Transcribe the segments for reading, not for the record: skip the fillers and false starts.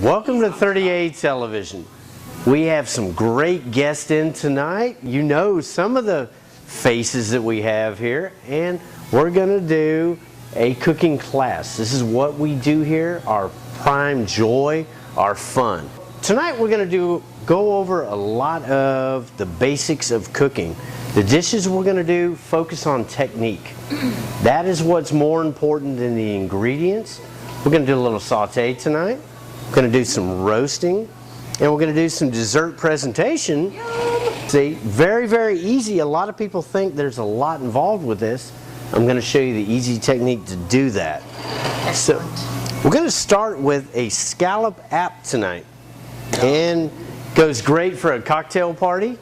Welcome to 38 Television. We have some great guests in tonight. You know some of the faces that we have here, and we're going to do a cooking class. This is what we do here, our prime joy, our fun. Tonight we're going to go over a lot of the basics of cooking. The dishes we're going to do focus on technique. That is what's more important than the ingredients. We're going to do a little saute tonight. We're going to do some roasting, and we're going to do some dessert presentation. See, very, very easy. A lot of people think there's a lot involved with this. I'm going to show you the easy technique to do that. Excellent. So we're going to start with a scallop app tonight, and goes great for a cocktail party.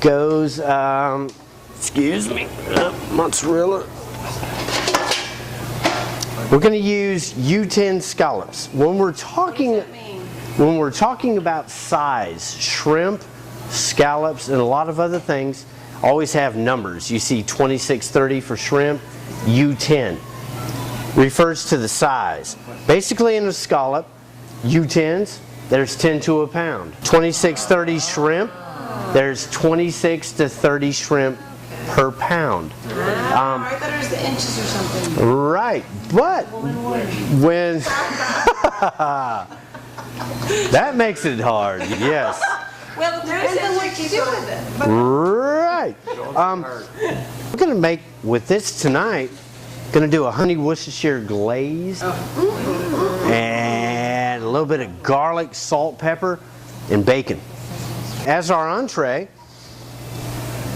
Goes, excuse me, mozzarella. We're going to use U10 scallops. When we're talking about size, shrimp, scallops, and a lot of other things always have numbers. You see 2630 for shrimp, U10 refers to the size. Basically in a scallop, U10s, there's 10 to a pound. 2630 shrimp, there's 26 to 30 shrimp per pound. I thought it was the inches or something. Right, but when that makes it hard, yes. Well, there's what you do with it. Right. We're going to make, with this tonight, going to do a honey Worcestershire glaze and a little bit of garlic, salt, pepper, and bacon. As our entree,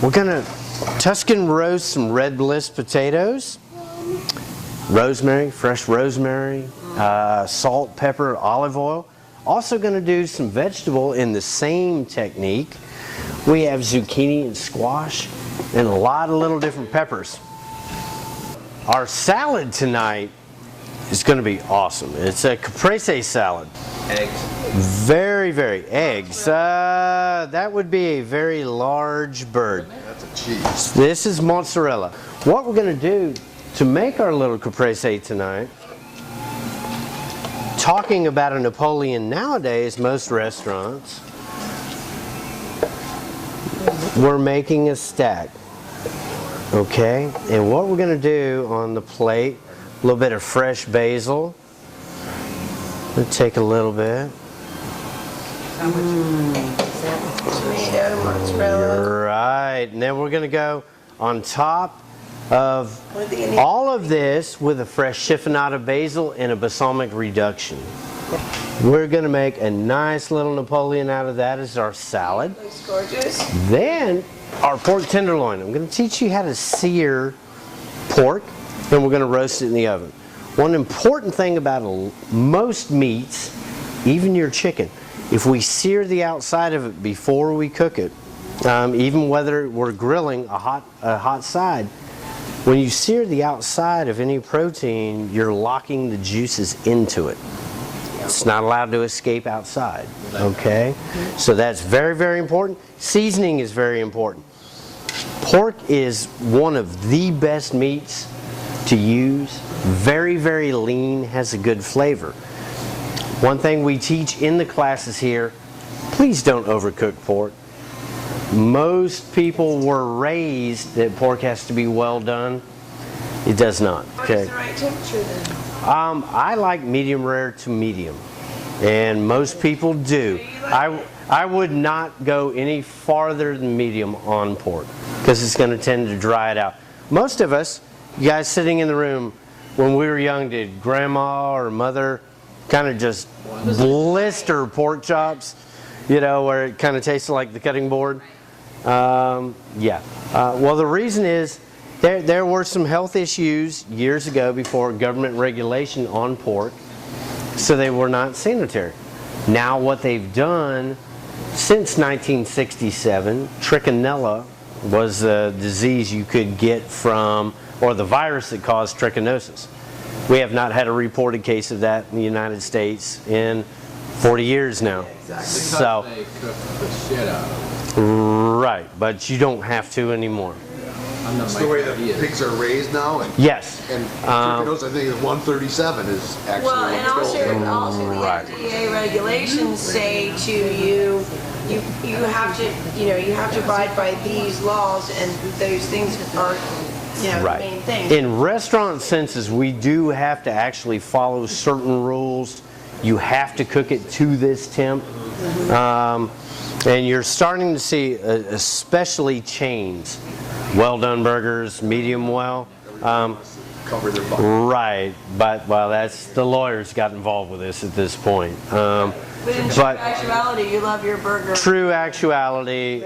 we're going to Tuscan roast some red bliss potatoes, rosemary, fresh rosemary, salt, pepper, olive oil. Also going to do some vegetable in the same technique. We have zucchini and squash and a lot of little different peppers. Our salad tonight is going to be awesome. It's a caprese salad. Eggs. Very, very eggs. That would be a very large bird. That's a cheese. This is mozzarella. What we're going to do to make our little caprese tonight, talking about a Napoleon nowadays, most restaurants, we're making a stack. Okay? And what we're going to do on the plate, a little bit of fresh basil. We'll take a little bit. Tomato, mozzarella. Right, and then we're going to go on top of all of this with a fresh chiffonata basil and a balsamic reduction. We're going to make a nice little Napoleon out of that as our salad. Looks gorgeous. Then our pork tenderloin. I'm going to teach you how to sear pork, and we're going to roast it in the oven. One important thing about most meats, even your chicken, if we sear the outside of it before we cook it, even whether we're grilling a hot side, when you sear the outside of any protein, you're locking the juices into it. It's not allowed to escape outside, okay? So that's very, very important. Seasoning is very important. Pork is one of the best meats to use. Very, very lean, has a good flavor. One thing we teach in the classes here, please don't overcook pork. Most people were raised that pork has to be well done. It does not. Okay. What's the right temperature then? I like medium rare to medium, and most people do. I would not go any farther than medium on pork because it's going to tend to dry it out. Most of us, you guys sitting in the room, when we were young, did grandma or mother kind of just blister pork chops, you know, where it kind of tasted like the cutting board? Well, the reason is there were some health issues years ago before government regulation on pork, so they were not sanitary. Now what they've done since 1967, trichinella was a disease you could get from, or the virus that caused trichinosis. We have not had a reported case of that in the United States in 40 years now. Exactly. So, they cook the shit out of it. right, but you don't have to anymore. It's the way that pigs are raised now, and Yes. trichinosis, I think, is 137 is actually. Well, and also the Right. FDA regulations say to you, you have to, you have to abide by these laws, and those things are, the main thing. In restaurant senses, we do have to actually follow certain rules. You have to cook it to this temp. And you're starting to see, especially chains, well-done burgers, medium well. Cover their butt. Right, but, well, that's, the lawyers got involved with this at this point. But in true actuality, you love your burger. True actuality,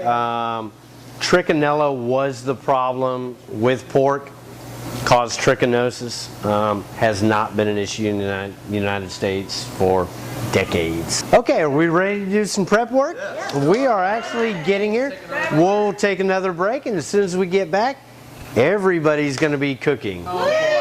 trichinella was the problem with pork, caused trichinosis, has not been an issue in the United States for decades. Okay, are we ready to do some prep work? Yes. We are actually getting here. We'll take another break, and as soon as we get back, everybody's going to be cooking. Yay!